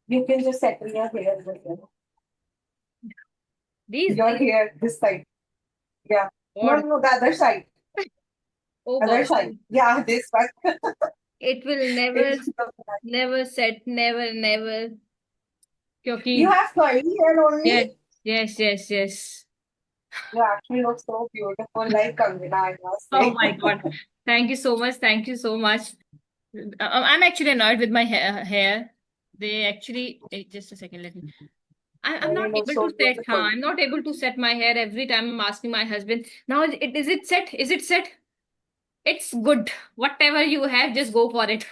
You can just settle your hair with them. These Your hair, this side. Yeah. No, God, no, the other side. oh Other God, side. Yeah, this one. it will It never, will look nice. never set, never, never. You क्योंकि have curly hair only? yes, yes, yes, yes. You actually look so beautiful, like Kangana, I must Oh say. my God. Thank you so much. Thank you so much. I'm actually annoyed with my hair. They actually, just a second, let me. I'm not You look able so to set, huh? beautiful. I'm not able to set my hair every time I'm asking my husband. Now, is it set? Is it set? It's good. Whatever you have, just go for it.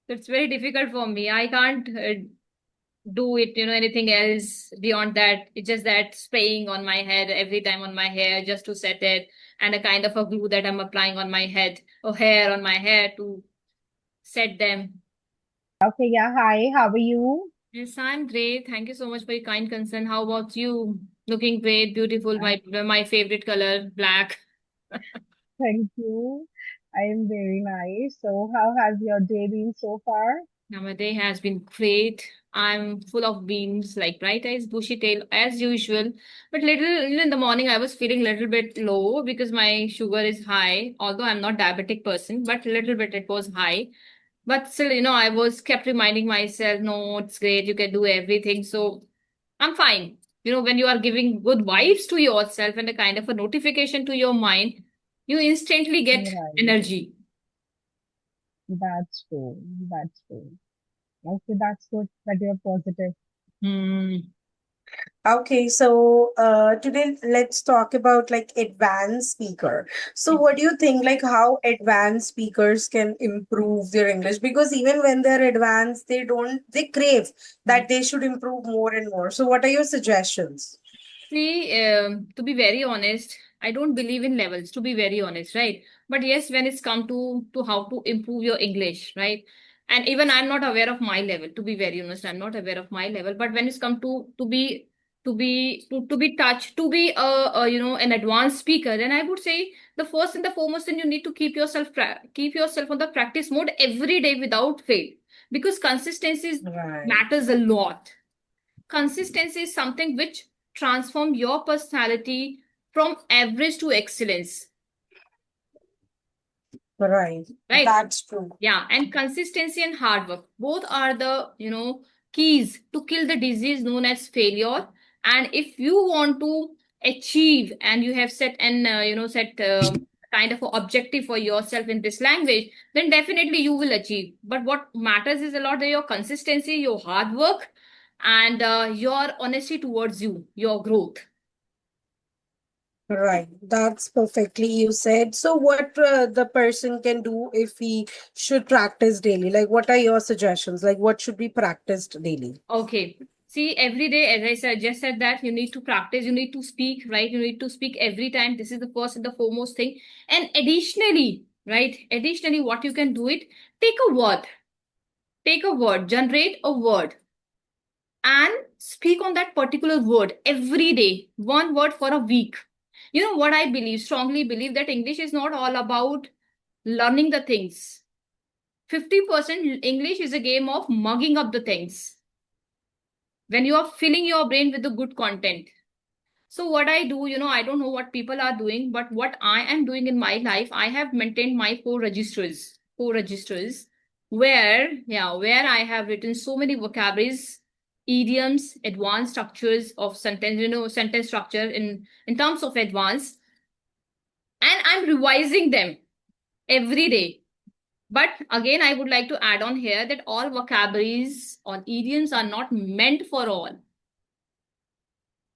It's very difficult for me. I can't do it, anything else beyond that. It's just that spraying on my head every time on my hair just to set it, and a kind of a glue that I'm applying on my head or hair on my hair to set them. Okay, yeah, hi, how are you? Yes, I'm great. Thank you so much for your kind concern. How about you? Looking great, beautiful. Uh, My favorite color, black. Thank you. I am very nice. So, how has your day been so far? Now my day has been great. I'm full of beams, like bright eyes, bushy tail, as usual. But little, in the morning, I was feeling a little bit low because my sugar is high. Although I'm not diabetic person, but a little bit it was high. But still, I was kept reminding myself, no, it's great. You can do everything. So I'm fine. When you are giving good vibes to yourself and a kind of a notification to your mind, you instantly get Right, energy. that's true. That's true. Okay, that's good that you're positive. Hmm. Okay, so today let's talk about like advanced speaker. So what do you think, like how advanced speakers can improve their English? Because even when they're advanced, they crave that they should improve more and more. So what are your suggestions? See, to be very honest, I don't believe in levels, to be very honest, right? But yes, when it's come to how to improve your English, right? And even I'm not aware of my level, to be very honest, I'm not aware of my level. But when it's come to be touched, to be an advanced speaker, then I would say the first and the foremost thing, you need to keep yourself on the practice mode every day without fail, because consistency Right. matters a lot. Consistency is something which transform your personality from average to excellence, Right. right? That's true. Yeah, and consistency and hard work both are the keys to kill the disease known as failure. And if you want to achieve, and you have set and set kind of a objective for yourself in this language, then definitely you will achieve. But what matters is a lot your consistency, your hard work, and your honesty towards your growth. Right. That's perfectly you said. So what the person can do if he should practice daily? Like what are your suggestions? Like what should be practiced daily? Okay. See, every day, as I said, just said that you need to practice, you need to speak, right? You need to speak every time. This is the first and the foremost thing. And additionally, right? Additionally, what you can do it, take a word, generate a word, and speak on that particular word every day, one word for a week. You know what I believe, strongly believe that English is not all about learning the things. 50% English is a game of mugging up the things when you are filling your brain with the good content. So what I do, I don't know what people are doing, but what I am doing in my life, I have maintained my four registers, where I have written so many vocabularies, idioms, advanced structures of sentence, sentence structure in terms of advanced, and I'm revising them every day. But again, I would like to add on here that all vocabularies or idioms are not meant for all.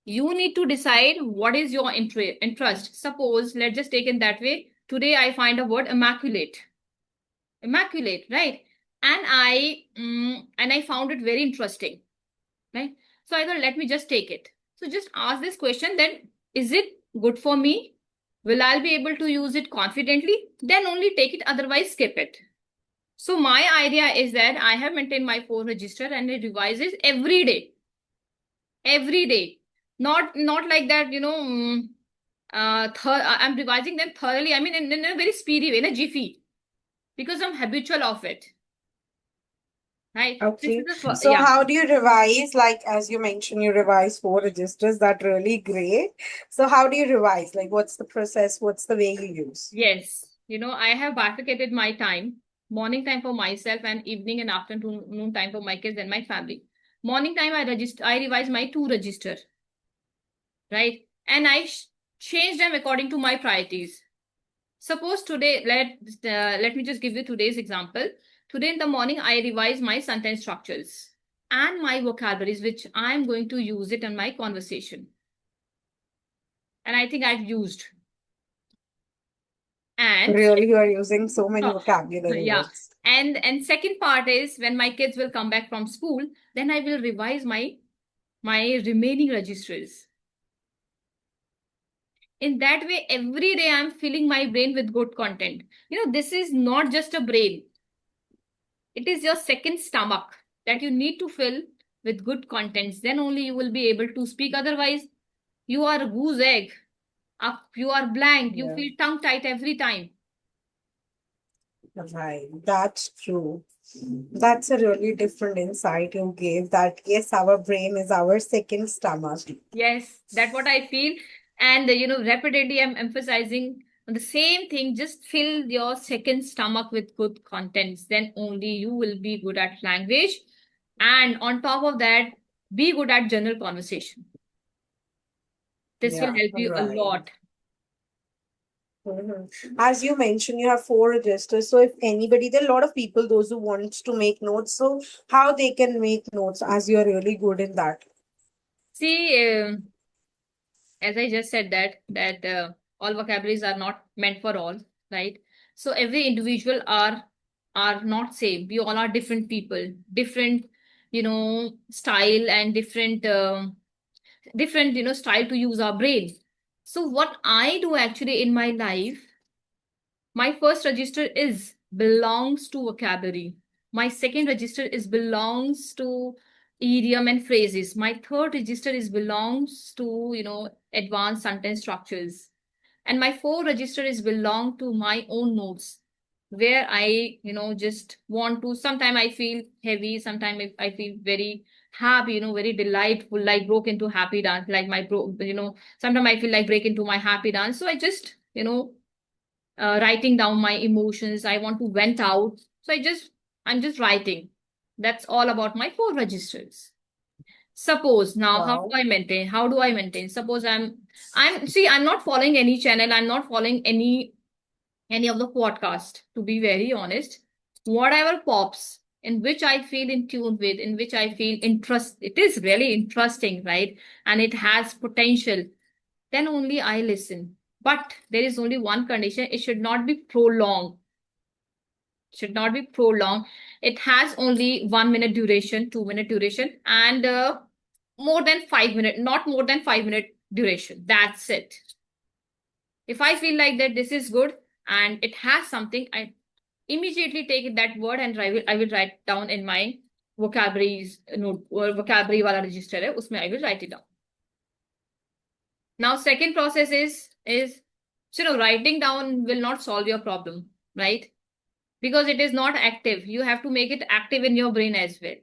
You need to decide what is your interest. Suppose, let's just take it that way. Today I find a word immaculate. Immaculate, right? And I found it very interesting, right? So I thought, let me just take it. So just ask this question, then is it good for me? Will I be able to use it confidently? Then only take it, otherwise skip it. So my idea is that I have maintained my four register and it revises every day. Every day. Not like that, I'm revising them thoroughly. I mean, in a very speedy way, in a jiffy, because I'm habitual of it. right? This Okay. is the first, So yeah. how do you revise? Like as you mentioned, you revise 4 registers. That really great. So how do you revise? Like what's the process? What's the way you use? Yes, I have bifurcated my time, morning time for myself and evening and afternoon time for my kids and my family. Morning time I revise my 2 register, right? And change them according to my priorities. Suppose today, let me just give you today's example. Today in the morning, I revise my sentence structures and my vocabularies, which I'm going to use it in my conversation. And I think I've used. And Really, you are using so many oh, vocabulary yeah. words. And second part is when my kids will come back from school, then I will revise my remaining registers. In that way, every day I'm filling my brain with good content. This is not just a brain. It is your second stomach that you need to fill with good contents. Then only you will be able to speak. Otherwise, you are a goose egg. Up, you are blank. You Yeah. feel tongue tight every time. Right, that's true. That's a really different insight you gave that yes, our brain is our second stomach. Yes, that's what I feel. And repeatedly I'm emphasizing on the same thing. Just fill your second stomach with good contents. Then only you will be good at language. And on top of that, be good at general conversation. This will Yeah, help you a right. lot. Mhm. As you mentioned, you have 4 registers. So if anybody, there are a lot of people, those who wants to make notes. So how they can make notes as you're really good in that. See, as I just said that all vocabularies are not meant for all, right? So every individual are not same. We all are different people, different, style and different, style to use our brain. So what I do actually in my life, my first register is belongs to vocabulary. My second register is belongs to idiom and phrases. My third register is belongs to, advanced sentence structures. And my fourth register is belong to my own notes where I, just want to, sometimes I feel heavy, sometimes I feel very happy, very delightful, like broke into happy dance, like sometimes I feel like break into my happy dance. So I just, writing down my emotions. I want to vent out. So I'm just writing. That's all about my 4 registers. Suppose now, Wow. how do I maintain? Suppose I'm not following any channel. I'm not following any of the podcast, to be very honest. Whatever pops, in which I feel in tune with, in which I feel interest, it is really interesting, right? And it has potential, then only I listen. But there is only one condition, it should not be prolonged. Should not be prolonged. It has only 1 minute duration, 2 minute duration, and more than 5 minutes, not more than 5 minute duration. That's it. If I feel like that this is good and it has something, I immediately take that word and I will write down in my vocabularies note or vocabulary wala register hai, usme I will write it down. Now, second process is writing down will not solve your problem, right? Because it is not active. You have to make it active in your brain as well.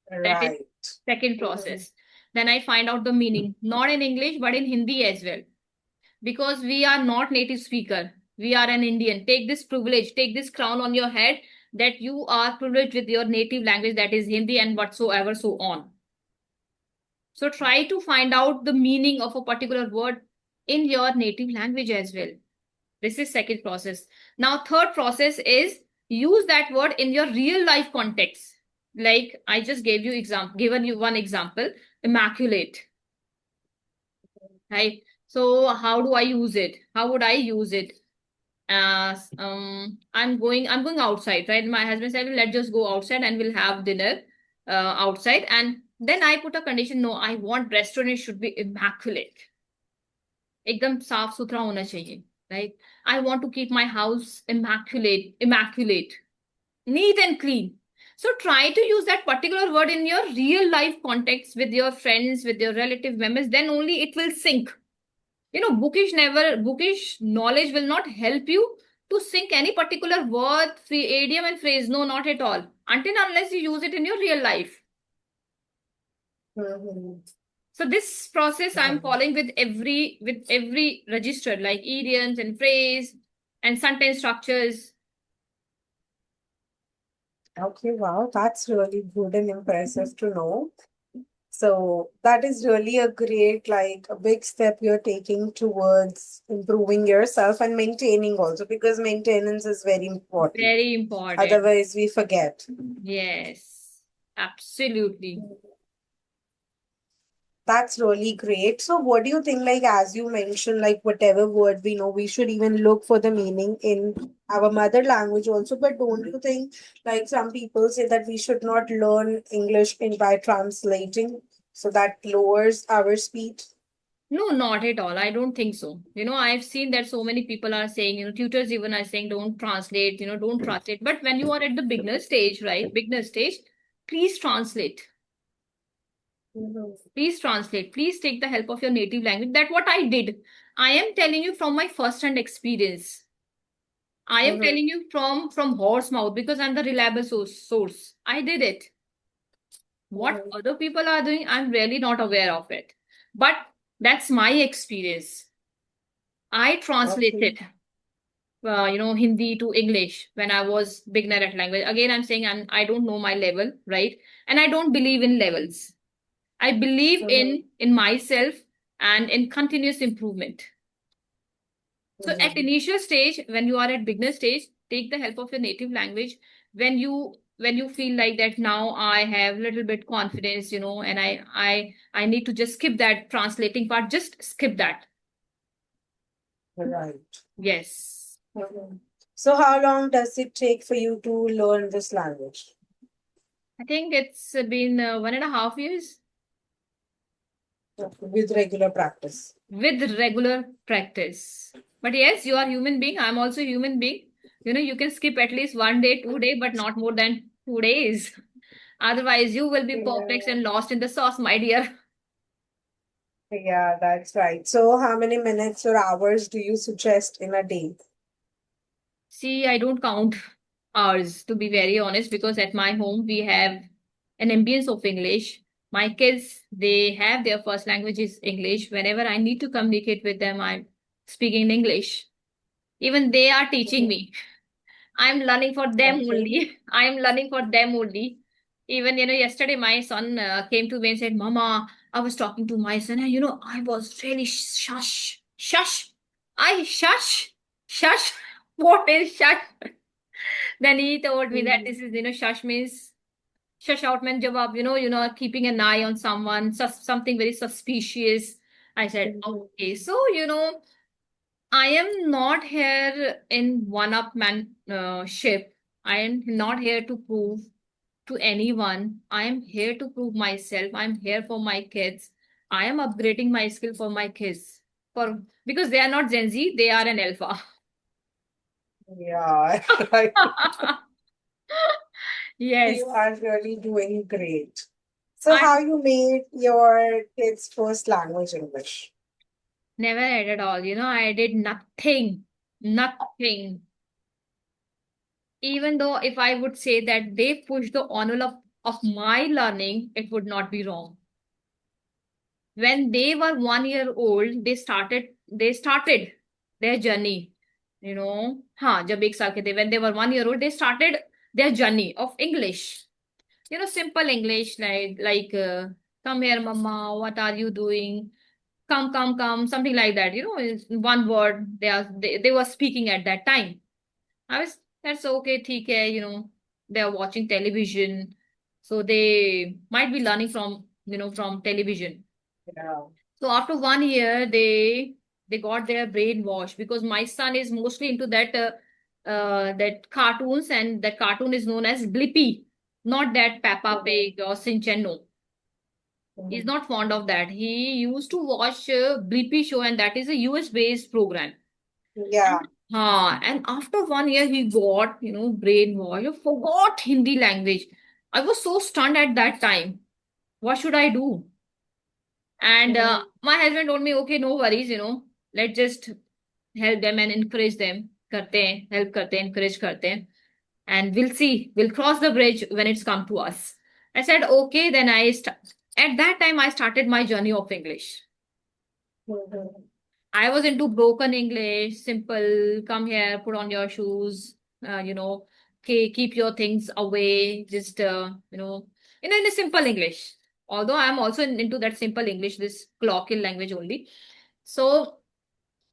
That is Right. second process. Then I find out the meaning, not in English, but in Hindi as well. Because we are not native speaker. We are an Indian. Take this privilege, take this crown on your head that you are privileged with your native language, that is Hindi and whatsoever, so on. So try to find out the meaning of a particular word in your native language as well. This is second process. Now, third process is use that word in your real life context. Like I just given you one example, immaculate. Right? So how do I use it? How would I use it? I'm going outside, right? My husband said, let's just go outside and we'll have dinner outside. And then I put a condition, no, I want restaurant, it should be immaculate. एकदम साफ सुथरा होना चाहिए, right? I want to keep my house immaculate, neat and clean. So try to use that particular word in your real life context with your friends, with your relative members, then only it will sink. Bookish knowledge will not help you to sync any particular word, idiom, and phrase. No, not at all. Until unless you use it in your real life. Mhm. So this process I'm following with every register, like idioms and phrase and sentence structures. Okay, wow, that's really good and impressive to know. So that is really a great, like a big step you're taking towards improving yourself and maintaining also, because maintenance is very important. Very important. Otherwise, we forget. Yes, absolutely. That's really great. So, what do you think? Like, as you mentioned, like, whatever word we know, we should even look for the meaning in our mother language also. But don't you think, like, some people say that we should not learn English in by translating, so that lowers our speed? No, not at all. I don't think so. I've seen that so many people are saying, tutors even are saying, don't translate, don't translate. But when you are at the beginner stage, right? Beginner stage, please translate. Mhm. Please translate. Please take the help of your native language. That's what I did. I am telling you from my first-hand experience. I am Mhm. telling you from horse mouth because I'm the reliable source. I did it. What Mhm. other people are doing, I'm really not aware of it. But that's my experience. I Okay. translated, Hindi to English when I was beginner at language. Again, I'm saying I don't know my level, right? And I don't believe in levels. I believe Mhm. in myself and in continuous improvement. So at Mhm. initial stage, when you are at beginner stage, take the help of your native language. When you feel like that now I have little bit confidence, and I need to just skip that translating part, just skip that. Right. Yes. Mhm. So, how long does it take for you to learn this language? I think it's been 1.5 years With regular practice. with regular practice. But yes, you are human being. I'm also human being. You can skip at least 1 day, 2 day, but not more than 2 days. Otherwise, you will be perplexed Yeah. and lost in the sauce, my dear. Yeah, that's right. So, how many minutes or hours do you suggest in a day? See, I don't count hours, to be very honest, because at my home we have an ambience of English. My kids, they have their first language is English. Whenever I need to communicate with them, I'm speaking in English. Even they are teaching Mhm. me. I'm learning for them Okay. only. I'm learning for them only. Even, yesterday my son came to me and said, Mama, I was talking to my son, and, I was really shush, shush. Shush, shush. What is shush? Then he told me that Mhm. this is, shush means shush out means jawab, keeping an eye on someone, something very suspicious. I said, Mhm. okay. So, I am not here in one-up man ship. I am not here to prove to anyone. I am here to prove myself. I'm here for my kids. I am upgrading my skill for my kids. For because they are not Gen Z, they are an alpha. Yeah, right. Yes. You are really doing great. So, I how you made your kids' first language English? never had at all. I did nothing. Nothing. Even though if I would say that they pushed the envelope of my learning, it would not be wrong. When they were 1 year old, they started their journey. Jab ek saal ke the, when they were 1 year old, they started their journey of English. Simple English like come here, mama. What are you doing? Come, something like that. In one word they were speaking at that time. I was That's okay, theek hai, they are watching television, so they might be learning from television. Yeah. So after 1 year, they got their brainwash because my son is mostly into that cartoons, and that cartoon is known as Blippi, not that Peppa Mhm. Pig or Shinchan. No, he's Mhm. not fond of that. He used to watch Blippi show, and that is a US based program. Yeah. And after 1 year, he got brainwash. He forgot Hindi language. I was so stunned at that time. What should I do? And Mhm. my husband told me, okay, no worries, let's just help them and encourage them, करते हैं, help करते हैं, encourage करते हैं, and we'll see, we'll cross the bridge when it's come to us. I said, okay, then at that time I started my journey of English. Mhm. I was into broken English, simple, come here, put on your shoes, keep your things away, just, in a simple English. Although I'm also into that simple English, this colloquial language only. So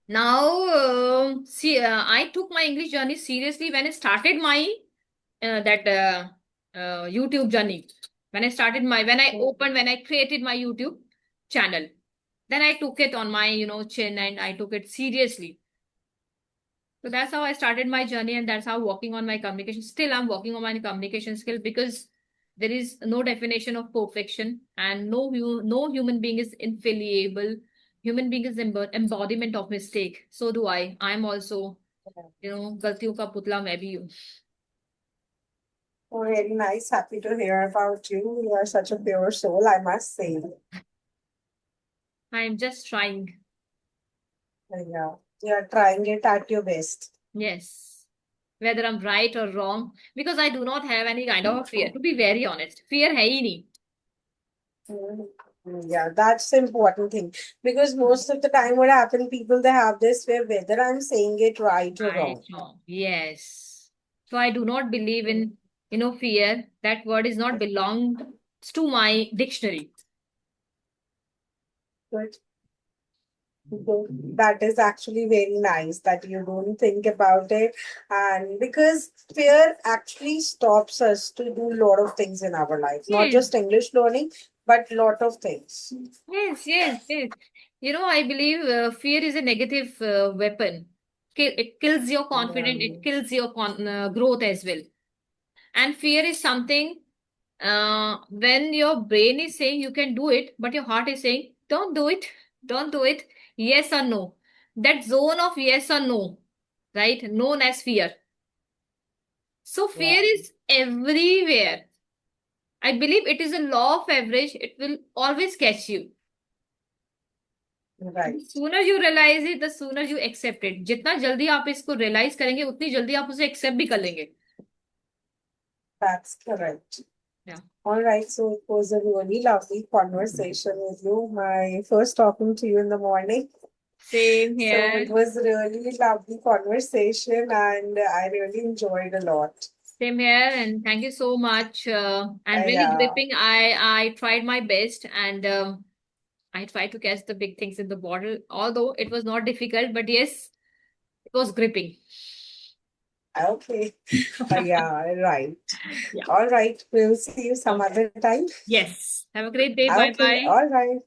now, see, I took my English journey seriously when I started my that YouTube journey. When I created my YouTube channel, then I took it on my, chin, and I took it seriously. So that's how I started my journey, and that's how working on my communication. Still, I'm working on my communication skill, because there is no definition of perfection, and no human being is infallible. Human being is embodiment of mistake. So do I. I'm also, गलतियों का पुतला मैं भी हूँ. Oh, very nice. Happy to hear about you. You are such a pure soul, I must say. I'm just trying. Yeah, you are trying it at your best. Yes. Whether I'm right or wrong, because I do not have any kind of a fear. To be very honest, fear है ही नहीं. Mhm. Yeah, that's the important thing. Because most of the time, what happens, people they have this fear whether I'm saying it right or Right, wrong. wrong. Yes. So I do not believe in, fear. That word is not belongs to my dictionary. Good. Good. That is actually very nice that you don't think about it. And because fear actually stops us to do a lot of things in our life, not Yes, just English learning, but lot of things. yes, yes, yes. I believe fear is a negative weapon. It kills your confidence. Yeah. It kills your growth as well. And fear is something when your brain is saying you can do it, but your heart is saying, don't do it, don't do it, yes or no. That zone of yes or no, right? Known as fear. So fear Yeah. is everywhere. I believe it is a law of average. It will always catch you. Right. The sooner you realize it, the sooner you accept it. जितना जल्दी आप इसको realize करेंगे, उतनी जल्दी आप उसे accept भी कर लेंगे. That's correct. Yeah. All right, so it was a really lovely conversation with you. My first talking to you in the morning. Same So here. it was really lovely conversation and I really enjoyed a lot. Same here, and thank you so much. And really Yeah, gripping. I tried my best, and I tried to catch the big things in the bottle. Although it was not difficult, but yes, it was gripping. okay. Yeah, right. Yeah. All right, we'll see you some Okay. other time. Yes. Have a great day. Bye Okay, bye. all right.